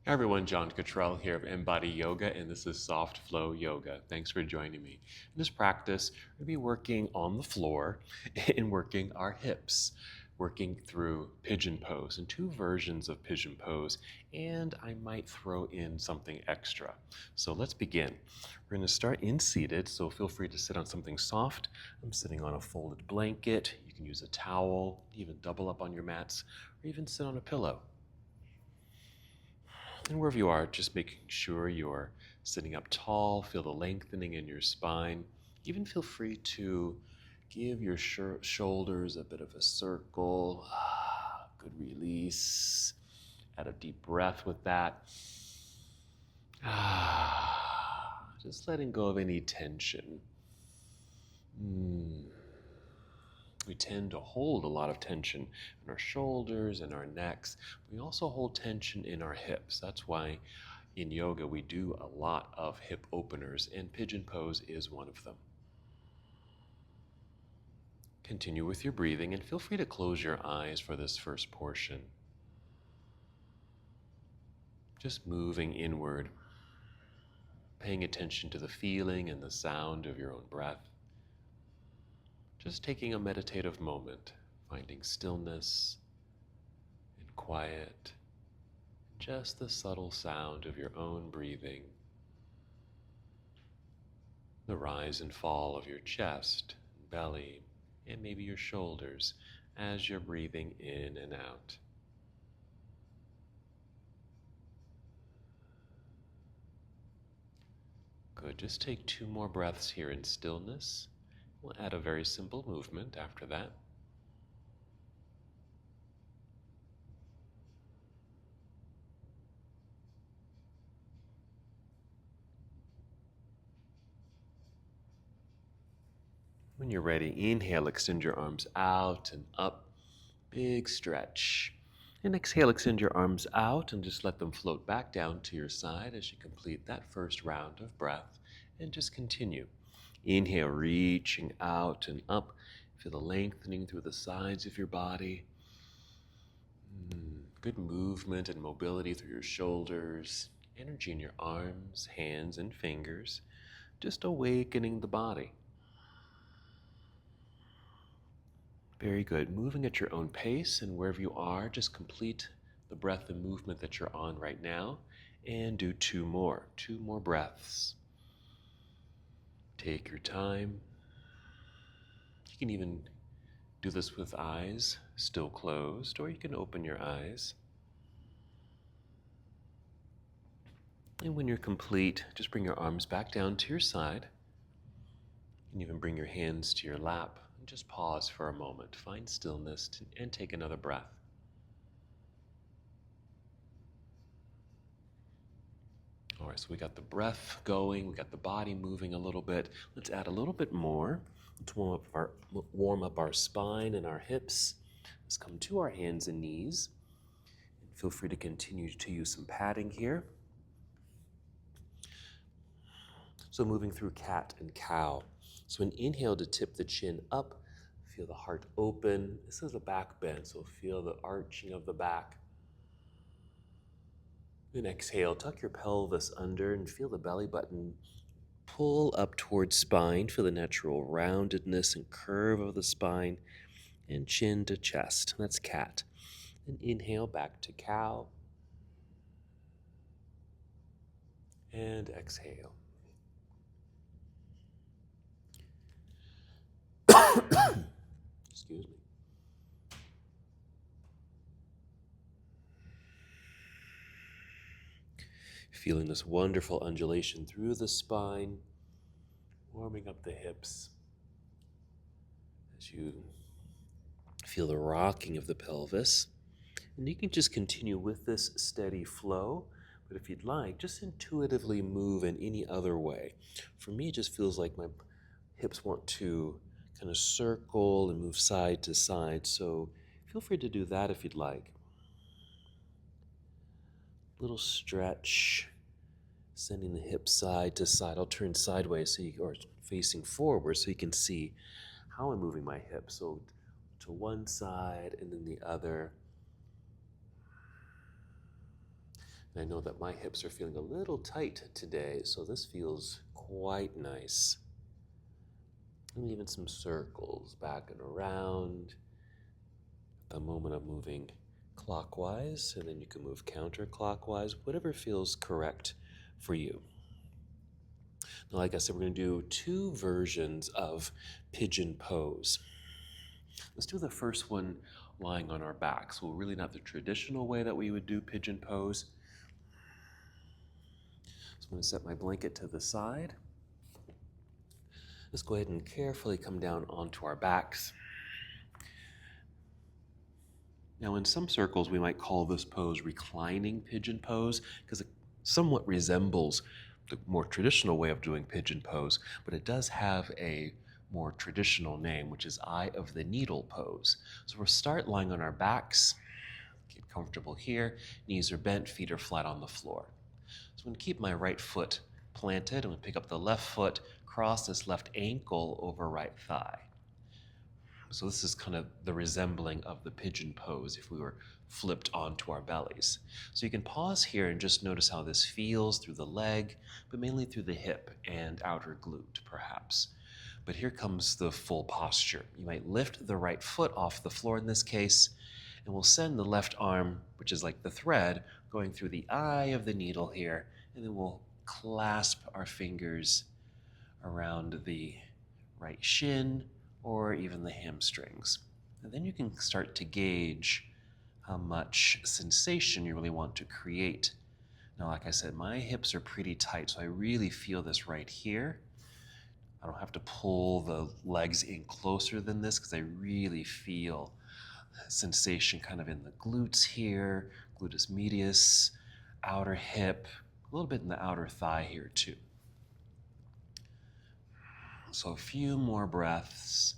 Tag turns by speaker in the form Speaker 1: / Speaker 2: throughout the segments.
Speaker 1: Hi everyone, John Cottrell here of MBODY Yoga, and this is Soft Flow Yoga. Thanks for joining me. In this practice, we'll be working on the floor and working our hips, working through Pigeon Pose and two versions of Pigeon Pose, and I might throw in something extra. So let's begin. We're going to start in seated, so feel free to sit on something soft. I'm sitting on a folded blanket. You can use a towel, even double up on your mats, or even sit on a pillow. And wherever you are, just making sure you're sitting up tall, feel the lengthening in your spine. Even feel free to give your shoulders a bit of a circle. Good release. Add a deep breath with that. Just letting go of any tension. We tend to hold a lot of tension in our shoulders and our necks. We also hold tension in our hips. That's why in yoga we do a lot of hip openers, and Pigeon Pose is one of them. Continue with your breathing and feel free to close your eyes for this first portion. Just moving inward, paying attention to the feeling and the sound of your own breath. Just taking a meditative moment, finding stillness and quiet, just the subtle sound of your own breathing, the rise and fall of your chest, belly, and maybe your shoulders as you're breathing in and out. Good, just take 2 more breaths here in stillness. We'll add a very simple movement after that. When you're ready, inhale, extend your arms out and up, big stretch. And exhale, extend your arms out and just let them float back down to your side as you complete that first round of breath. And just continue. Inhale, reaching out and up. Feel the lengthening through the sides of your body. Good movement and mobility through your shoulders. Energy in your arms, hands, and fingers. Just awakening the body. Very good. Moving at your own pace, and wherever you are, just complete the breath and movement that you're on right now, and do 2 more breaths. Take your time. You can even do this with eyes still closed, or you can open your eyes. And when you're complete, just bring your arms back down to your side. You can even bring your hands to your lap. Just pause for a moment, find stillness, and take another breath. All right, so we got the breath going, we got the body moving a little bit. Let's add a little bit more. Let's warm up our spine and our hips. Let's come to our hands and knees. And feel free to continue to use some padding here. So moving through cat and cow. So an inhale to tip the chin up. Feel the heart open. This is a back bend, so feel the arching of the back. Then exhale, tuck your pelvis under and feel the belly button pull up towards spine. Feel the natural roundedness and curve of the spine, and chin to chest. That's cat. Then inhale back to cow. And exhale. Excuse me. Feeling this wonderful undulation through the spine, warming up the hips as you feel the rocking of the pelvis. And you can just continue with this steady flow, but if you'd like, just intuitively move in any other way. For me, it just feels like my hips want to kind of circle and move side to side, so feel free to do that if you'd like. Little stretch, sending the hips side to side. I'll turn sideways or facing forward so you can see how I'm moving my hips. So to one side and then the other. And I know that my hips are feeling a little tight today, so this feels quite nice. And even some circles back and around. At the moment I'm moving clockwise, and then you can move counterclockwise, whatever feels correct for you. Now, like I said, we're going to do 2 versions of Pigeon Pose. Let's do the first one lying on our backs. Well, really not the traditional way that we would do Pigeon Pose. So I'm going to set my blanket to the side. Let's go ahead and carefully come down onto our backs. Now, in some circles, we might call this pose Reclining Pigeon Pose because it somewhat resembles the more traditional way of doing Pigeon Pose, but it does have a more traditional name, which is Eye of the Needle Pose. So we'll start lying on our backs. Get comfortable here. Knees are bent, feet are flat on the floor. So I'm going to keep my right foot planted. I'm going to pick up the left foot, cross this left ankle over right thigh. So this is kind of the resembling of the pigeon pose if we were flipped onto our bellies. So you can pause here and just notice how this feels through the leg, but mainly through the hip and outer glute, perhaps. But here comes the full posture. You might lift the right foot off the floor in this case, and we'll send the left arm, which is like the thread, going through the eye of the needle here, and then we'll clasp our fingers around the right shin or even the hamstrings. And then you can start to gauge how much sensation you really want to create. Now, like I said, my hips are pretty tight, so I really feel this right here. I don't have to pull the legs in closer than this because I really feel sensation kind of in the glutes here, gluteus medius, outer hip, a little bit in the outer thigh here too. So a few more breaths.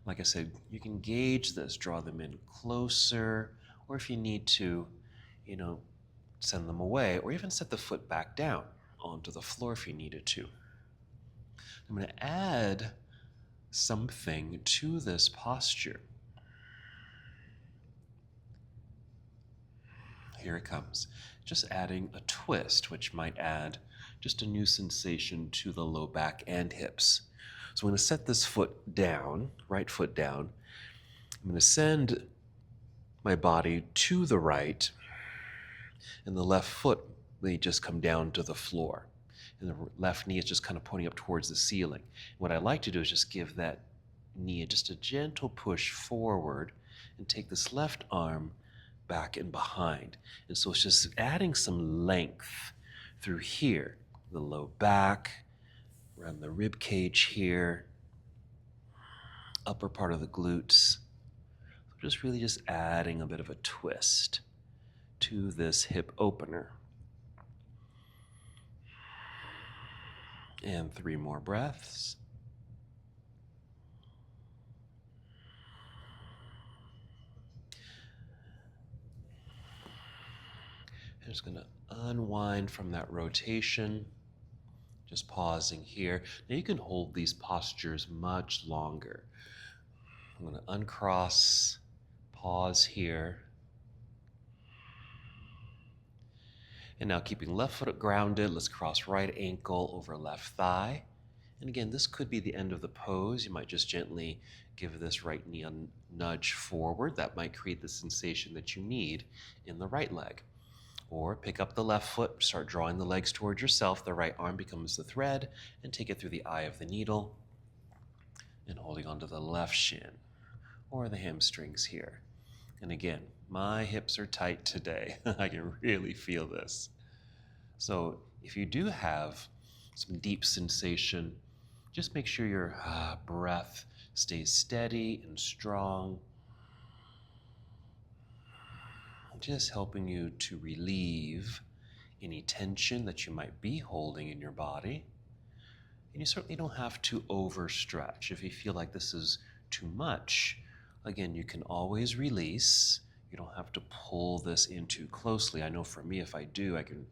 Speaker 1: Like I said, you can gauge this, draw them in closer, or if you need to, send them away, or even set the foot back down onto the floor if you needed to. I'm going to add something to this posture. Here it comes. Just adding a twist, which might add just a new sensation to the low back and hips. So I'm going to set this foot down, right foot down. I'm going to send my body to the right, and the left foot may just come down to the floor. And the left knee is just kind of pointing up towards the ceiling. What I like to do is just give that knee just a gentle push forward and take this left arm back and behind. And so it's just adding some length through here, the low back, around the rib cage here, upper part of the glutes. So just adding a bit of a twist to this hip opener. And 3 more breaths. I'm just going to unwind from that rotation. Just pausing here. Now you can hold these postures much longer. I'm going to uncross, pause here. And now keeping left foot grounded, let's cross right ankle over left thigh. And again, this could be the end of the pose. You might just gently give this right knee a nudge forward. That might create the sensation that you need in the right leg. Or pick up the left foot, start drawing the legs towards yourself. The right arm becomes the thread, and take it through the eye of the needle, and holding onto the left shin or the hamstrings here. And again, my hips are tight today. I can really feel this. So if you do have some deep sensation, just make sure your breath stays steady and strong. Just helping you to relieve any tension that you might be holding in your body. And you certainly don't have to overstretch. If you feel like this is too much, again, you can always release. You don't have to pull this in too closely. I know for me, if I do, I can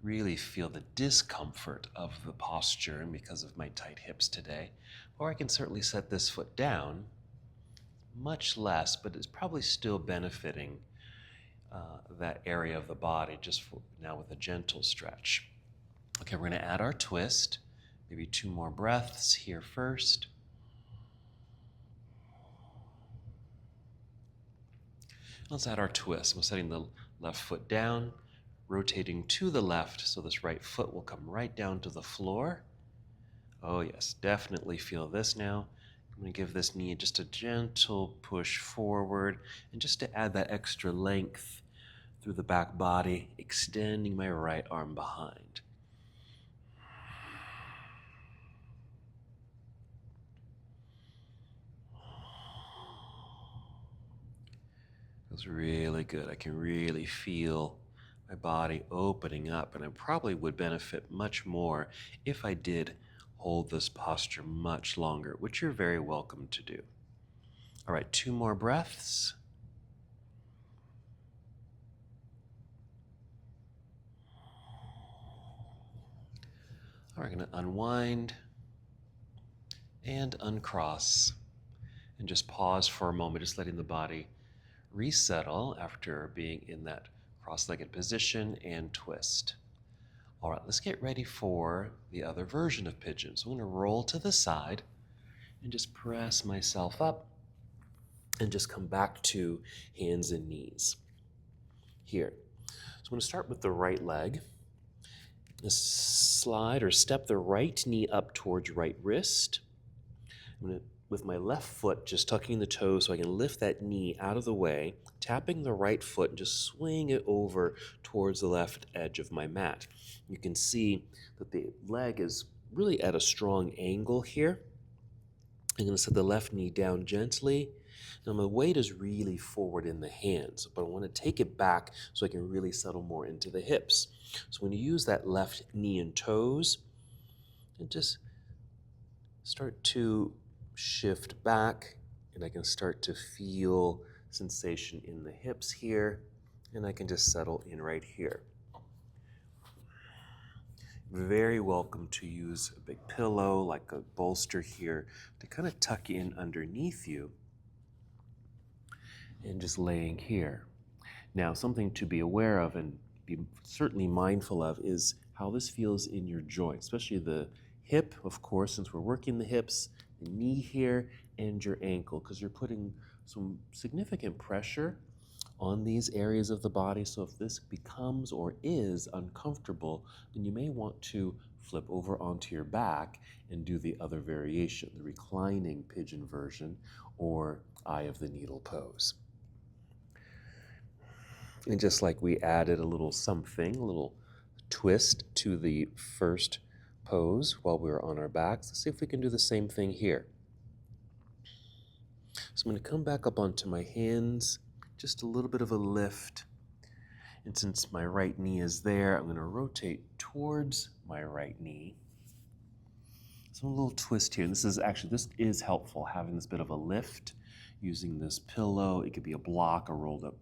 Speaker 1: really feel the discomfort of the posture and because of my tight hips today. Or I can certainly set this foot down, much less, but it's probably still benefiting that area of the body just now with a gentle stretch. Okay, we're going to add our twist. Maybe 2 more breaths here first. Let's add our twist. I'm setting the left foot down, rotating to the left so this right foot will come right down to the floor. Oh yes, definitely feel this now. I'm going to give this knee just a gentle push forward, and just to add that extra length through the back body, extending my right arm behind. Feels really good. I can really feel my body opening up, and I probably would benefit much more if I did hold this posture much longer, which you're very welcome to do. All right, 2 more breaths. All right, we're going to unwind and uncross, and just pause for a moment, just letting the body resettle after being in that cross-legged position and twist. All right, let's get ready for the other version of pigeon. So I'm going to roll to the side and just press myself up and just come back to hands and knees. Here. So I'm going to start with the right leg. Slide or step the right knee up towards right wrist. I'm going to, with my left foot, just tucking the toes so I can lift that knee out of the way, tapping the right foot and just swing it over towards the left edge of my mat. You can see that the leg is really at a strong angle here. I'm going to set the left knee down gently. Now my weight is really forward in the hands, but I want to take it back so I can really settle more into the hips. So I'm going to use that left knee and toes and just start to shift back, and I can start to feel sensation in the hips here, and I can just settle in right here. Very welcome to use a big pillow like a bolster here to kind of tuck in underneath you and just laying here. Now, something to be aware of and be certainly mindful of is how this feels in your joints, especially the hip, of course, since we're working the hips, the knee here, and your ankle, because you're putting some significant pressure on these areas of the body. So if this becomes or is uncomfortable, then you may want to flip over onto your back and do the other variation, the reclining pigeon version or eye of the needle pose. And just like we added a little something, a little twist to the first pose while we were on our backs, let's see if we can do the same thing here. So I'm going to come back up onto my hands, just a little bit of a lift. And since my right knee is there, I'm going to rotate towards my right knee. So a little twist here. And this is helpful, having this bit of a lift, using this pillow. It could be a block, a rolled up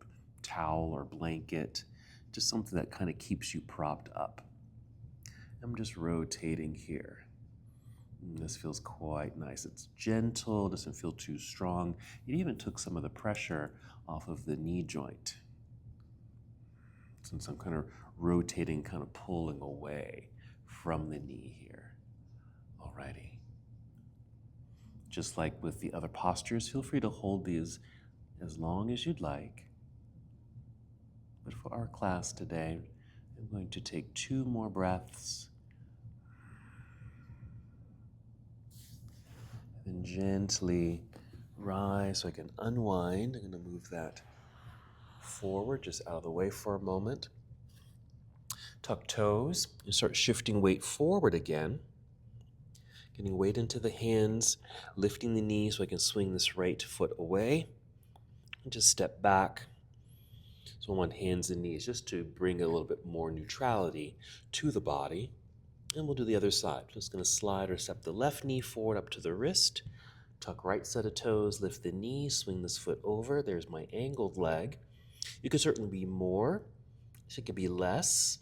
Speaker 1: towel or blanket, just something that kind of keeps you propped up. I'm just rotating here. And this feels quite nice. It's gentle, doesn't feel too strong. It even took some of the pressure off of the knee joint, since I'm kind of rotating, kind of pulling away from the knee here. Alrighty. Just like with the other postures, feel free to hold these as long as you'd like. But for our class today, I'm going to take 2 more breaths. And gently rise so I can unwind. I'm going to move that forward, just out of the way for a moment. Tuck toes and start shifting weight forward again. Getting weight into the hands, lifting the knees so I can swing this right foot away. And just step back. So I'm on hands and knees just to bring a little bit more neutrality to the body. And we'll do the other side. Just going to slide or step the left knee forward up to the wrist. Tuck right set of toes, lift the knee, swing this foot over. There's my angled leg. You could certainly be more. It could be less.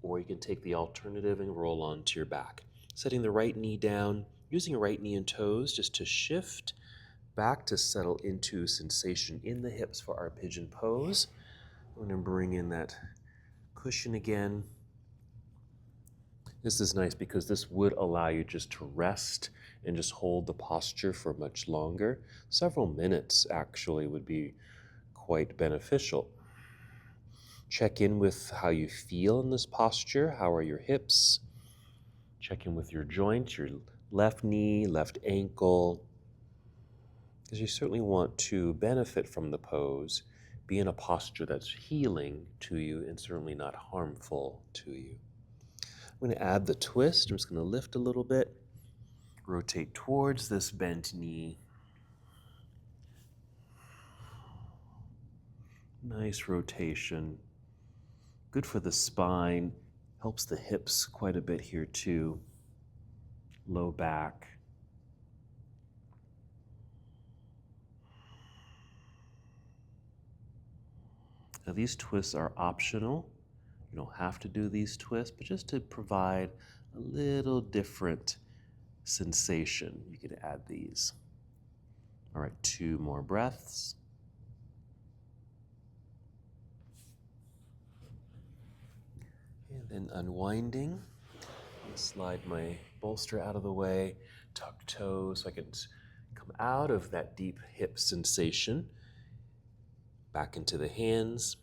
Speaker 1: Or you can take the alternative and roll onto your back. Setting the right knee down, using right knee and toes just to shift back to settle into sensation in the hips for our pigeon pose. I'm going to bring in that cushion again. This is nice because this would allow you just to rest and just hold the posture for much longer. Several minutes actually would be quite beneficial. Check in with how you feel in this posture. How are your hips? Check in with your joints, your left knee, left ankle, because you certainly want to benefit from the pose, be in a posture that's healing to you and certainly not harmful to you. I'm going to add the twist. I'm just going to lift a little bit, rotate towards this bent knee. Nice rotation. Good for the spine. Helps the hips quite a bit here too. Low back. Now these twists are optional. You don't have to do these twists, but just to provide a little different sensation, you can add these. All right, 2 more breaths. And then unwinding. Slide my bolster out of the way, tuck toes so I can come out of that deep hip sensation. Back into the hands.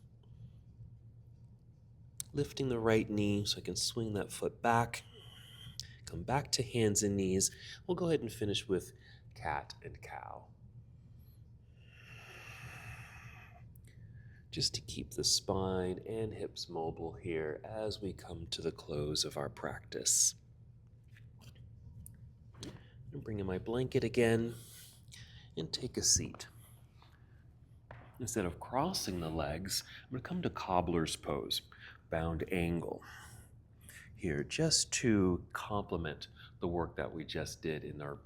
Speaker 1: Lifting the right knee so I can swing that foot back. Come back to hands and knees. We'll go ahead and finish with cat and cow. Just to keep the spine and hips mobile here as we come to the close of our practice. I'm bring in my blanket again and take a seat. Instead of crossing the legs, I'm going to come to cobbler's pose, bound angle. Here, just to complement the work that we just did in our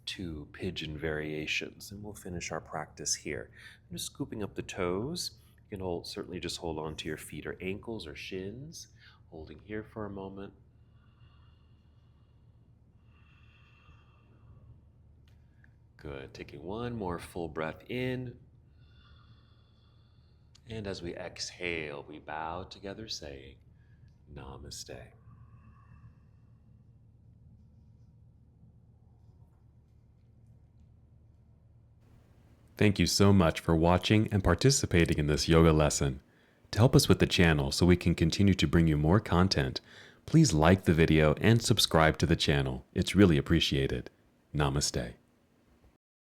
Speaker 1: 2 pigeon variations. And we'll finish our practice here. I'm just scooping up the toes. You can certainly just hold on to your feet or ankles or shins. Holding here for a moment. Good. Taking one more full breath in. And as we exhale, we bow together saying, Namaste. Thank you so much for watching and participating in this yoga lesson. To help us with the channel so we can continue to bring you more content, please like the video and subscribe to the channel. It's really appreciated. Namaste.